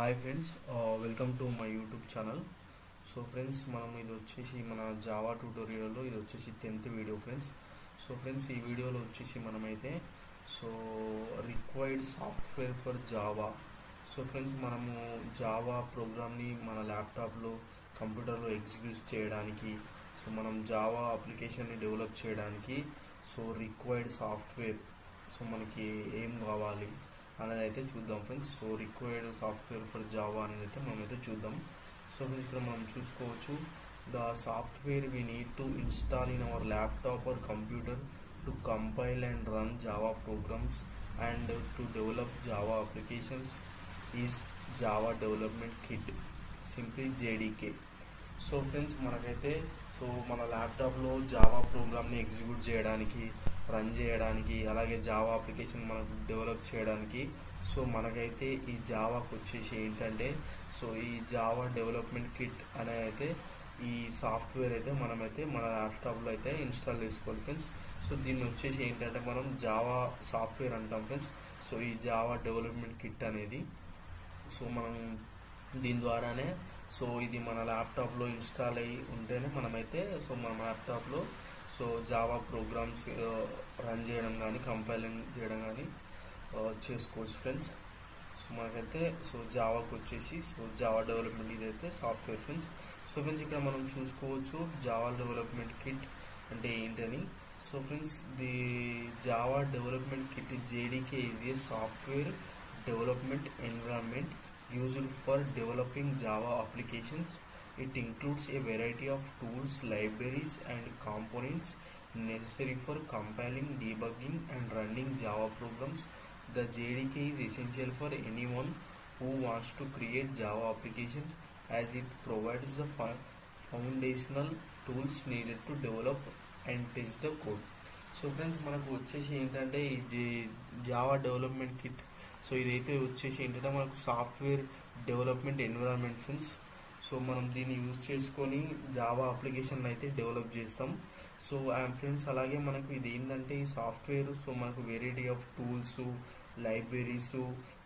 Hi friends, welcome to my YouTube channel. So friends, మనం ఇది వచ్చేసి మన జావా ట్యూటోరియల్లో ఇది వచ్చేసి 10th video friends. So friends, ఈ వీడియోలో వచ్చేసి మనమైతే so required software for Java. So friends, మనము జావా ప్రోగ్రామ్ని మన ల్యాప్టాప్లో కంప్యూటర్లో ఎగ్జిక్యూట్ చేయడానికి, సో మనం జావా అప్లికేషన్ని డెవలప్ చేయడానికి సో రిక్వైర్డ్ సాఫ్ట్వేర్, సో మనకి ఏం కావాలి అనేది అయితే చూద్దాం friends. So required software for Java అనేది అయితే మనమైతే చూద్దాం. సో ఫ్రెండ్స్, ఇక్కడ మనం చూసుకోవచ్చు the software we need to install in our laptop or computer to compile and run Java programmes and to develop Java applications is Java development kit, simply JDK. So friends, మనకైతే so మన ల్యాప్టాప్లో Java ప్రోగ్రామ్ని execute చేయడానికి, run చేయడానికి, అలాగే Java application మనకు develop చేయడానికి so మనకైతే ఈ జావాకు వచ్చేసి ఏంటంటే సో ఈ జావా డెవలప్మెంట్ కిట్ అనే అయితే ఈ సాఫ్ట్వేర్ అయితే మనమైతే మన ల్యాప్టాప్లో అయితే ఇన్స్టాల్ చేసుకోవాలి ఫ్రెండ్స్. సో దీన్ని వచ్చేసి ఏంటంటే మనం జావా సాఫ్ట్వేర్ అంటాం ఫ్రెండ్స్. సో ఈ జావా డెవలప్మెంట్ కిట్ అనేది సో మనం దీని ద్వారానే సో ఇది మన ల్యాప్టాప్లో ఇన్స్టాల్ అయ్యి ఉంటేనే మనమైతే సో మన ల్యాప్టాప్లో సో జావా ప్రోగ్రామ్స్ రన్ చేయడం కానీ, కంపైలింగ్ చేయడం కానీ చేసుకోవచ్చు ఫ్రెండ్స్. సో మనకైతే సో జావాకి వచ్చేసి సో జావా డెవలప్మెంట్ ఇదైతే సాఫ్ట్వేర్ ఫ్రెండ్స్. సో ఫ్రెండ్స్, ఇక్కడ మనం చూసుకోవచ్చు జావా డెవలప్మెంట్ కిట్ అంటే ఏంటని. So friends, the Java development kit JDK is a software development environment used for developing Java applications. It includes a variety of tools, libraries and components necessary for compiling, debugging and running Java programs. The JDK is essential for anyone who wants to create Java applications as it provides the foundational tools needed to develop and test the code. So friends, మనకు వచ్చేసి ఏంటంటే ఈ Java development kit so ఇదైతే వచ్చేసి ఏంటంటే మనకు software development environment friends. So మనం దీన్ని యూజ్ చేసుకొని జావా అప్లికేషన్ అయితే డెవలప్ చేస్తాం. సో ఫ్రెండ్స్, అలాగే మనకు ఇది ఏంటంటే ఈ సాఫ్ట్వేర్ సో మనకు variety of tools, libraries.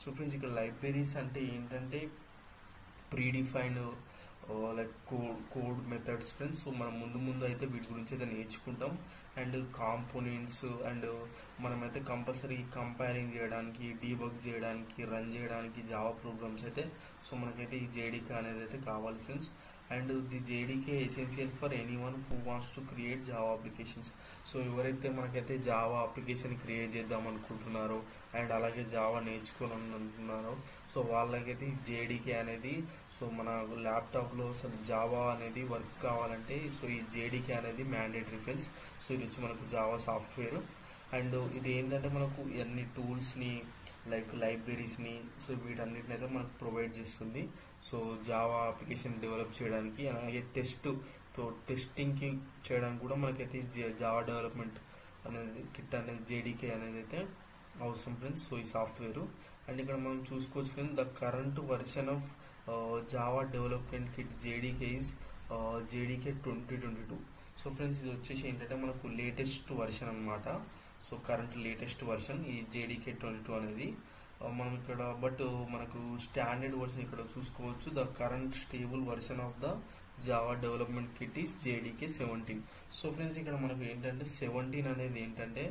So friends, ఇక్కడ లైబ్రరీస్ అంటే ఏంటంటే predefined like code methods friends. So మనం ముందు అయితే వీటి గురించి అయితే నేర్చుకుంటాం. అండ్ కాంపోనెంట్స్ అండ్ మనమైతే కంపల్సరీ కంపైలింగ్ చేయడానికి, డీబగ్ చేయడానికి, రన్ చేయడానికి జావా ప్రోగ్రామ్స్ అయితే సో మనకైతే ఈ జేడీకే అనేది అయితే కావాలి friends. And the JDK essential for anyone who wants to create Java applications. So ఎవరైతే మనకైతే జావా అప్లికేషన్ క్రియేట్ చేద్దాం అనుకుంటున్నారో అండ్ అలాగే జావా నేర్చుకోవాలనుకుంటున్నారో సో వాళ్ళకైతే ఈ జేడీకే అనేది సో మన ల్యాప్టాప్లో అసలు జావా అనేది వర్క్ కావాలంటే సో ఈ జేడీకే అనేది మ్యాండేటరీ ఫ్రెండ్స్. సో ఇది వచ్చి మనకు జావా సాఫ్ట్వేర్. అండ్ ఇది ఏంటంటే మనకు అన్ని టూల్స్ని లైక్ లైబ్రరీస్ని సో వీటన్నిటిని అయితే మనకు ప్రొవైడ్ చేస్తుంది. సో జావా అప్లికేషన్ డెవలప్ చేయడానికి, అలాగే టెస్టింగ్కి చేయడానికి కూడా మనకైతే జావా డెవలప్మెంట్ అనేది కిట్ అనేది జేడీకే అనేది అయితే అవసరం ఫ్రెండ్స్. సో ఈ సాఫ్ట్వేర్. అండ్ ఇక్కడ మనం చూసుకోవచ్చు friends, the current version of Java development kit JDK is JDK 2022. So friends, ఇది వచ్చేసి ఏంటంటే మనకు లేటెస్ట్ వర్షన్ అనమాట. సో కరెంట్ లేటెస్ట్ వర్షన్ ఈ జేడీకే 22 అనేది మనం ఇక్కడ బట్ మనకు స్టాండర్డ్ వర్షన్ ఇక్కడ చూసుకోవచ్చు. The current stable version of the Java development kit is JDK 17. So friends, ఇక్కడ మనకు ఏంటంటే 17 అనేది ఏంటంటే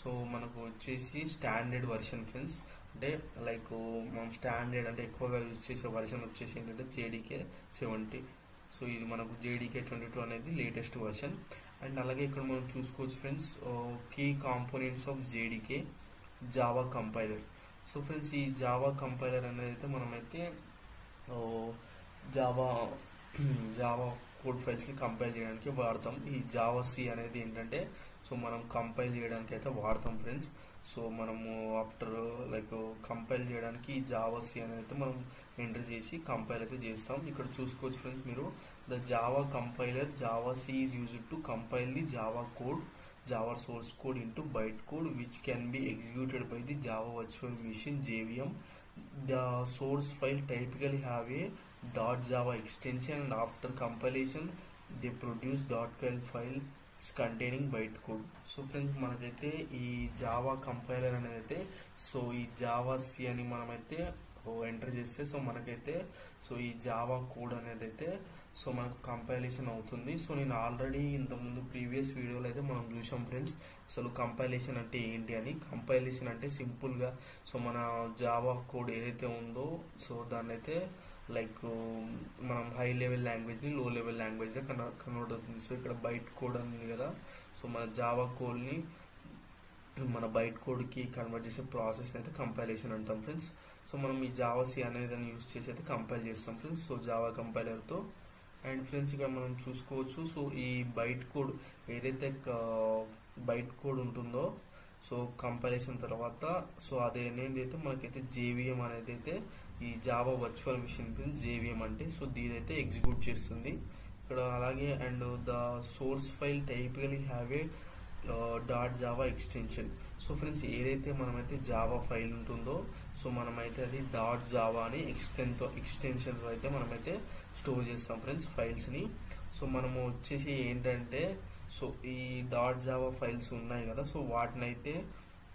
సో మనకు వచ్చేసి స్టాండర్డ్ వర్షన్ ఫ్రెండ్స్. అంటే లైక్ మనం స్టాండర్డ్ అంటే ఎక్కువగా యూజ్ చేసే వర్షన్ వచ్చేసి ఏంటంటే జేడీకే 70. సో ఇది మనకు జేడీకే 22 అనేది లేటెస్ట్ వర్షన్. అండ్ అలాగే ఇక్కడ మనం చూసుకోవచ్చు friends key components of JDK Java compiler. So friends, ఈ జావా కంపైలర్ అనేది అయితే మనమైతే జావా కోడ్ ఫైల్స్ని కంపైల్ చేయడానికి వాడతాం. ఈ జావా సి అనేది ఏంటంటే సో మనం కంపైల్ చేయడానికి అయితే వాడతాం ఫ్రెండ్స్. సో మనము ఆఫ్టర్ లైక్ కంపైల్ చేయడానికి ఈ జావా సి అనేది అయితే మనం ఎంటర్ చేసి కంపైల్ అయితే చేస్తాం. ఇక్కడ చూసుకోవచ్చు ఫ్రెండ్స్ మీరు, the Java compiler javac is used to compile the Java code, Java source code into bytecode which can be executed by the Java virtual machine JVM. The source file typically have a .java extension and after compilation they produce .cal files containing bytecode. So friends, మనకైతే ఈ Java compiler అనేది అయితే so ఈ Java C అని మనమైతే enter చేస్తే so మనకైతే so ఈ జావా కోడ్ అనేది అయితే సో మనకు కంపైలేషన్ అవుతుంది. సో నేను ఆల్రెడీ ఇంతకుముందు ప్రీవియస్ వీడియోలో అయితే మనం చూసాం ఫ్రెండ్స్ అసలు కంపైలేషన్ అంటే ఏంటి అని. కంపైలేషన్ అంటే సింపుల్గా సో మన జావా కోడ్ ఏదైతే ఉందో సో దాన్ని అయితే లైక్ మనం హై లెవెల్ లాంగ్వేజ్ని లో లెవెల్ లాంగ్వేజ్గా కన్వర్ట్ అవుతుంది. సో ఇక్కడ బైట్ కోడ్ ఉంది కదా, సో మన జావా కోడ్ని మన బైట్ కోడ్కి కన్వర్ట్ చేసే ప్రాసెస్ అయితే కంపైలేషన్ అంటాం ఫ్రెండ్స్. సో మనం ఈ జావా సి అనేది దాన్ని యూజ్ చేసి అయితే కంపైల్ చేస్తాం ఫ్రెండ్స్, సో జావా కంపైలర్తో. అండ్ ఫ్రెండ్స్ ఇక్కడ మనం చూసుకోవచ్చు సో ఈ బైట్ కోడ్ ఏదైతే బైట్ కోడ్ ఉంటుందో సో కంపైలేషన్ తర్వాత సో అదేనేది అయితే మనకైతే జేవిఎం అనేది అయితే ఈ Java virtual machine friends JVM అంటే సో దీనైతే ఎగ్జిక్యూట్ చేస్తుంది ఇక్కడ. అలాగే and the source file typically have a dot Java extension. So friends ఏదైతే మనమైతే జావా ఫైల్ ఉంటుందో సో మనమైతే అది డాట్ జావా అని ఎక్స్టెన్షన్తో అయితే మనమైతే స్టోర్ చేస్తాం ఫ్రెండ్స్ ఫైల్స్ని. సో మనము వచ్చేసి ఏంటంటే సో ఈ డాట్ జావా ఫైల్స్ ఉన్నాయి కదా సో వాటిని అయితే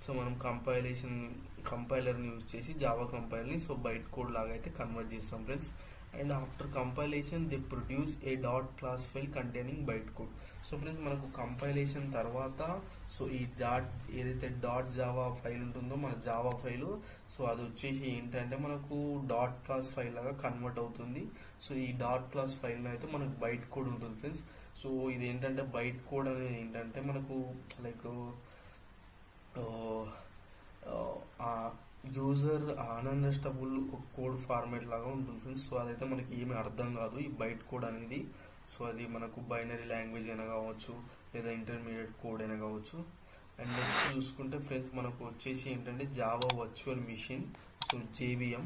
సో మనం కంపైలర్ని యూజ్ చేసి జావా కంపైలర్ని సో బైట్ కోడ్ లాగా అయితే కన్వర్ట్ చేస్తాం friends. And after compilation they produce a dot class file containing byte code. So friends మనకు కంపైలేషన్ తర్వాత సో ఈ ఏదైతే డాట్ జావా ఫైల్ ఉంటుందో మన జావా ఫైల్ సో అది వచ్చేసి ఏంటంటే మనకు డాట్ క్లాస్ ఫైల్ లాగా కన్వర్ట్ అవుతుంది. సో ఈ డాట్ క్లాస్ ఫైల్లో అయితే మనకు బైట్ కోడ్ ఉంటుంది ఫ్రెండ్స్. సో ఇది ఏంటంటే బైట్ కోడ్ అనేది ఏంటంటే మనకు లైక్ యూజర్ అన్అండర్స్టాండబుల్ కోడ్ ఫార్మేట్ లాగా ఉంటుంది ఫ్రెండ్స్. సో అదైతే మనకి ఏమీ అర్థం కాదు ఈ బైట్ కోడ్ అనేది. సో అది మనకు బైనరీ లాంగ్వేజ్ అయినా కావచ్చు లేదా ఇంటర్మీడియట్ కోడ్ అయినా కావచ్చు. అండ్ నెక్స్ట్ చూసుకుంటే ఫ్రెండ్స్ మనకు వచ్చేసి ఏంటంటే Java virtual machine so JVM.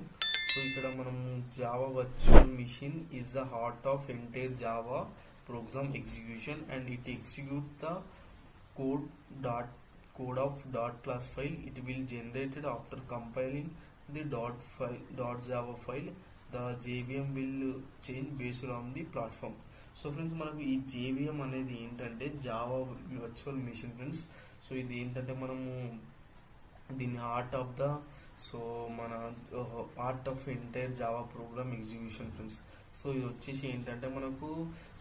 So ఇక్కడ మనం Java virtual machine is the heart of entire Java program execution and it execute the code of dot class file. It will generated after compiling the dot java file. The JVM will change based on the platform. So friends మనకు ఈ JVM అనేది ఏంటంటే Java virtual machine friends. So ఇది ఏంటంటే మనము దీన్ని heart of entire Java program execution friends. So ఇది వచ్చేసి ఏంటంటే మనకు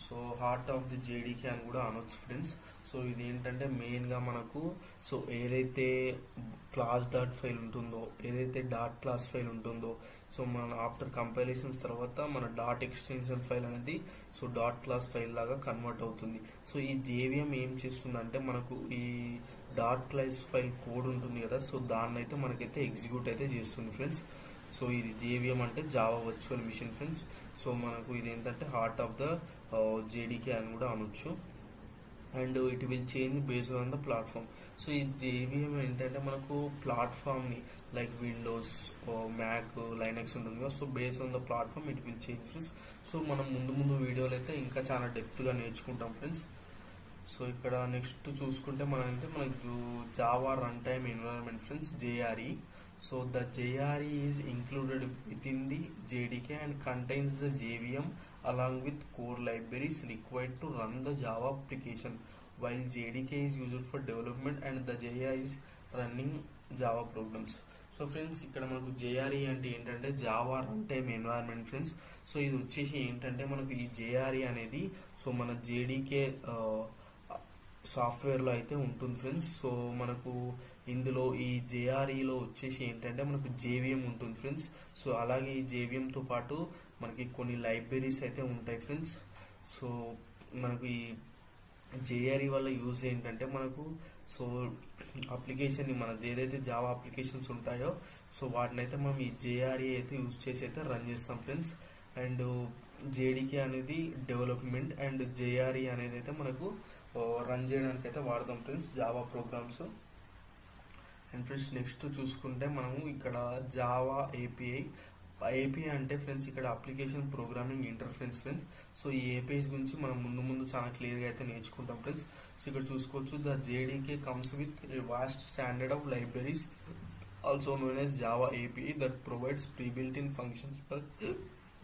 so heart of the JDK అని కూడా అనొచ్చు ఫ్రెండ్స్. సో ఇది ఏంటంటే మెయిన్గా మనకు సో ఏదైతే క్లాస్ డాట్ ఫైల్ ఉంటుందో ఏదైతే డాట్ క్లాస్ ఫైల్ ఉంటుందో సో మన ఆఫ్టర్ కంపైలేషన్స్ తర్వాత మన డాట్ ఎక్స్టెన్షన్ ఫైల్ అనేది సో డాట్ క్లాస్ ఫైల్ లాగా కన్వర్ట్ అవుతుంది. సో ఈ జేవిఎం ఏం చేస్తుందంటే మనకు ఈ డాట్ క్లాస్ ఫైల్ కోడ్ ఉంటుంది కదా సో దాన్ని అయితే మనకైతే ఎగ్జిక్యూట్ అయితే చేస్తుంది ఫ్రెండ్స్. సో ఇది జేవిఎం అంటే Java virtual machine friends. So మనకు ఇది ఏంటంటే హార్ట్ ఆఫ్ ద జేడీకే అని కూడా అనొచ్చు. And it will change based on the platform. So ఈ జేవిఎం ఏంటంటే మనకు ప్లాట్ఫామ్ని లైక్ విండోస్ మ్యాక్ లైనక్స్ ఉంటుంది కదా so based on the platform it will change friends. So మనం ముందు వీడియోలు అయితే ఇంకా చాలా డెప్త్గా నేర్చుకుంటాం ఫ్రెండ్స్. సో ఇక్కడ నెక్స్ట్ చూసుకుంటే మనకు Java runtime environment friends JRE. So the JRE is included within the JDK and contains the JVM along with core libraries required to run the Java application, while JDK is used for development and the JRE is running Java programs. So friends ఇక్కడ మనకు JRE అంటే ఏంటంటే Java run time environment friends. So ఇది వచ్చేసి ఏంటంటే మనకు ఈ JRE అనేది సో మన JDK సాఫ్ట్వేర్లో అయితే ఉంటుంది ఫ్రెండ్స్. సో మనకు ఇందులో ఈ JREలో వచ్చేసి ఏంటంటే మనకు JVM ఉంటుంది ఫ్రెండ్స్. సో అలాగే ఈ JVMతో పాటు మనకి కొన్ని లైబ్రరీస్ అయితే ఉంటాయి ఫ్రెండ్స్. సో మనకు ఈ JRE వల్ల యూజ్ ఏంటంటే మనకు సో అప్లికేషన్ని మనది ఏదైతే జావా అప్లికేషన్స్ ఉంటాయో సో వాటిని అయితే మనం ఈ JRE అయితే యూజ్ చేసి అయితే రన్ చేస్తాం ఫ్రెండ్స్. అండ్ JDK అనేది డెవలప్మెంట్ అండ్ JRE అనేది అయితే మనకు రన్ చేయడానికి అయితే వాడతాం friends Java programmes. And friends next చూసుకుంటే మనము ఇక్కడ జావా ఏపీఐ అంటే ఫ్రెండ్స్ ఇక్కడ application programming interface friends. So ఈ ఏపీఐస్ గురించి మనం ముందు చాలా క్లియర్గా అయితే నేర్చుకుంటాం ఫ్రెండ్స్. సో ఇక్కడ చూసుకోవచ్చు the JDK comes with a vast standard of libraries also known as Java API that provides pre-built-in functions for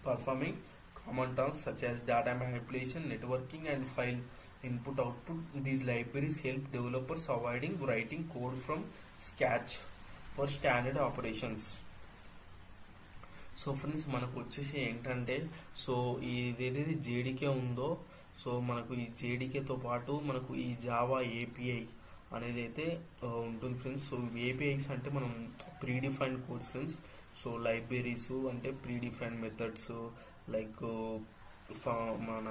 performing common tasks such as data manipulation, networking and file input output. These libraries help developers avoiding writing code from scratch for standard operations. So friends మనకు వచ్చేసి ఏంటంటే so ఏదైతే JDK ఉందో so మనకు ఈ జేడీకేతో పాటు మనకు ఈ జావా ఏపీఐ అనేది అయితే ఉంటుంది ఫ్రెండ్స్. సో ఏపీఐస్ అంటే మనం predefined codes friends. So libraries అంటే ప్రీడిఫైన్డ్ మెథడ్స్ లైక్ మన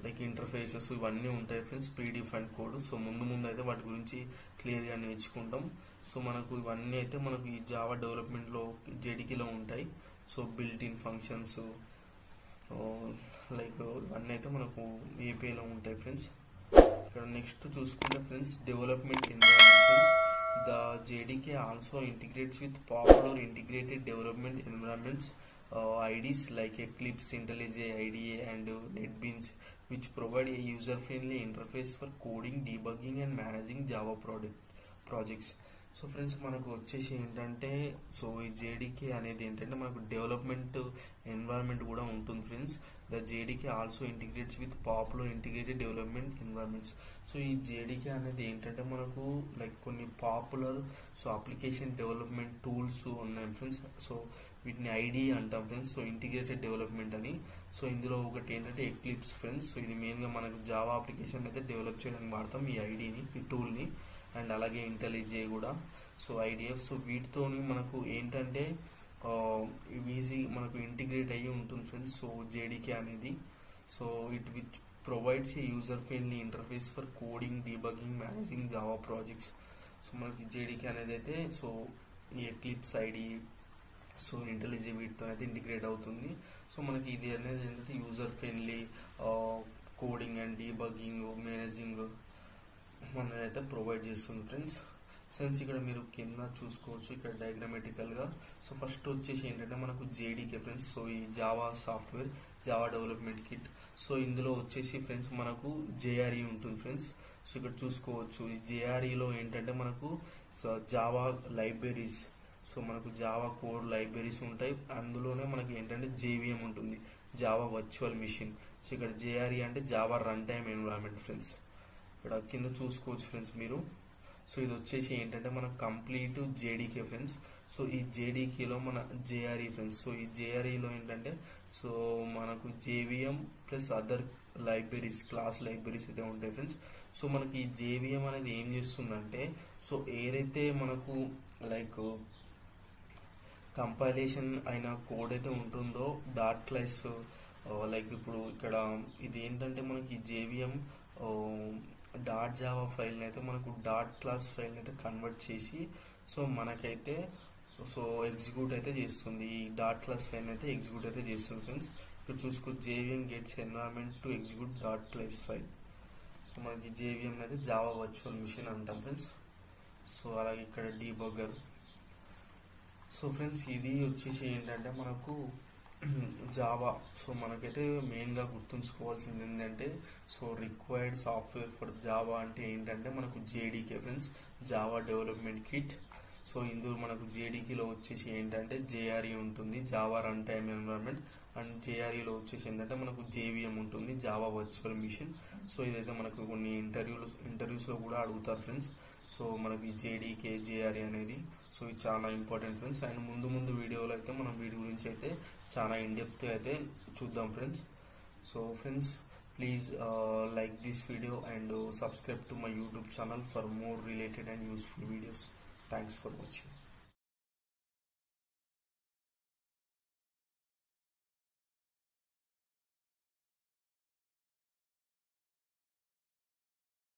లైక్ ఇంటర్ఫేసెస్ ఇవన్నీ ఉంటాయి ఫ్రెండ్స్ ప్రీడిఫైన్డ్ కోడ్. సో ముందు అయితే వాటి గురించి క్లియర్గా నేర్చుకుంటాం. సో మనకు ఇవన్నీ అయితే మనకు ఈ జావా డెవలప్మెంట్లో జేడీకేలో ఉంటాయి. So built in functions like ఇవన్నీ అయితే మనకు ఏపీఐలో ఉంటాయి ఫ్రెండ్స్. ఇక్కడ నెక్స్ట్ చూసుకుంటే friends development environment friends. The JDK also integrates with popular integrated development environments IDs like Eclipse, IntelliJ IDEA and NetBeans, which provide a user-friendly interface for coding, debugging and managing Java projects. So friends మనకు వచ్చేసి ఏంటంటే so ఈ JDK అనేది ఏంటంటే మనకు development environment కూడా ఉంటుంది friends. The JDK also integrates with popular integrated development environments. So ఈ జేడీకే అనేది ఏంటంటే మనకు లైక్ కొన్ని popular so application development tools ఉన్నాయి ఫ్రెండ్స్. సో వీటిని ఐడి అంటాం ఫ్రెండ్స్. సో ఇంటిగ్రేటెడ్ డెవలప్మెంట్ అని. సో ఇందులో ఒకటి ఏంటంటే ఎక్లిప్స్ ఫ్రెండ్స్. సో ఇది మెయిన్గా మనకు జావా అప్లికేషన్ అయితే డెవలప్ చేయడానికి వాడతాం ఈ ఐడిని, ఈ టూల్ని. అండ్ అలాగే ఇంటెలిజే కూడా సో ఐడిఎఫ్. సో వీటితోని మనకు ఏంటంటే ఈజీ మనకు ఇంటిగ్రేట్ అయ్యి ఉంటుంది ఫ్రెండ్స్ సో జేడీకే అనేది. So it which provides A user friendly interface for coding, debugging, managing Java projects. So మనకి జేడీకే అనేది అయితే సో ఈ ఎక్లిప్స్ ఐడి సో ఇంటెలిజే వీటితో అయితే ఇంటిగ్రేట్ అవుతుంది. సో మనకి ఇది అనేది ఏంటంటే user friendly coding and debugging, managing మనదైతే ప్రొవైడ్ చేస్తుంది ఫ్రెండ్స్. సెన్స్ ఇక్కడ మీరు కింద చూసుకోవచ్చు ఇక్కడ డయాగ్రామేటికల్గా. సో ఫస్ట్ వచ్చేసి ఏంటంటే మనకు జేడీకే ఫ్రెండ్స్. సో ఈ Java software, Java development kit. So ఇందులో వచ్చేసి ఫ్రెండ్స్ మనకు జేఆర్ఈ ఉంటుంది ఫ్రెండ్స్. సో ఇక్కడ చూసుకోవచ్చు ఈ జేఆర్ఈలో ఏంటంటే మనకు జావా లైబ్రరీస్, సో మనకు జావా కోడ్ లైబ్రరీస్ ఉంటాయి. అందులోనే మనకి ఏంటంటే జేవిఎం ఉంటుంది, జావా వర్చువల్ మిషన్. సో ఇక్కడ జేఆర్ఈ అంటే Java runtime environment friends. ఇక్కడ కింద చూసుకోవచ్చు ఫ్రెండ్స్ మీరు. సో ఇది వచ్చేసి ఏంటంటే మన కంప్లీట్ జేడీకే ఫ్రెండ్స్. సో ఈ జేడీకేలో మన జేఆర్ఈ ఫ్రెండ్స్. సో ఈ జేఆర్ఈలో ఏంటంటే సో మనకు JVM plus other libraries, class libraries అయితే ఉంటాయి ఫ్రెండ్స్. సో మనకి ఈ జేవిఎం అనేది ఏం చేస్తుందంటే సో ఏదైతే మనకు లైక్ కంపైలేషన్ అయిన కోడ్ అయితే ఉంటుందో డాట్ క్లాస్ లైక్ ఇప్పుడు ఇక్కడ ఇది ఏంటంటే మనకి జేవిఎం డాట్ జావా ఫైల్ని అయితే మనకు డాట్ క్లాస్ ఫైల్ని అయితే కన్వర్ట్ చేసి సో మనకైతే సో ఎగ్జిక్యూట్ అయితే చేస్తుంది. ఈ డాట్ క్లాస్ ఫైల్ని అయితే ఎగ్జిక్యూట్ అయితే చేస్తుంది ఫ్రెండ్స్. ఇక్కడ చూసుకో JVM gets environment to execute dot class file. So మనకి జేవిఎం అయితే జావా వర్చువల్ మిషన్ అంటాం ఫ్రెండ్స్. సో అలాగే ఇక్కడ డీబగ్గర్. సో ఫ్రెండ్స్ ఇది వచ్చేసి ఏంటంటే మనకు జావా. సో మనకైతే మెయిన్గా గుర్తుంచుకోవాల్సింది ఏంటంటే so required software for Java అంటే ఏంటంటే మనకు JDK friends, Java development kit. So ఇందులో మనకు జేడీకేలో వచ్చేసి ఏంటంటే జేఆర్ఈ ఉంటుంది, Java runtime environment. And జేఆర్ఈలో వచ్చేసి ఏంటంటే మనకు జేవిఎం ఉంటుంది, జావా వర్చువల్ మిషన్. సో ఇదైతే మనకు కొన్ని ఇంటర్వ్యూస్లో కూడా అడుగుతారు ఫ్రెండ్స్. సో మనకి జేడీకే జేఆర్ఈ అనేది సో ఇది చాలా ఇంపార్టెంట్ ఫ్రెండ్స్. అండ్ ముందు వీడియోలో అయితే మనం వీటి గురించి అయితే చాలా ఇన్డెప్త్ అయితే చూద్దాం friends. So friends please like this video and subscribe to my YouTube channel for more related and useful videos. Thanks for watching.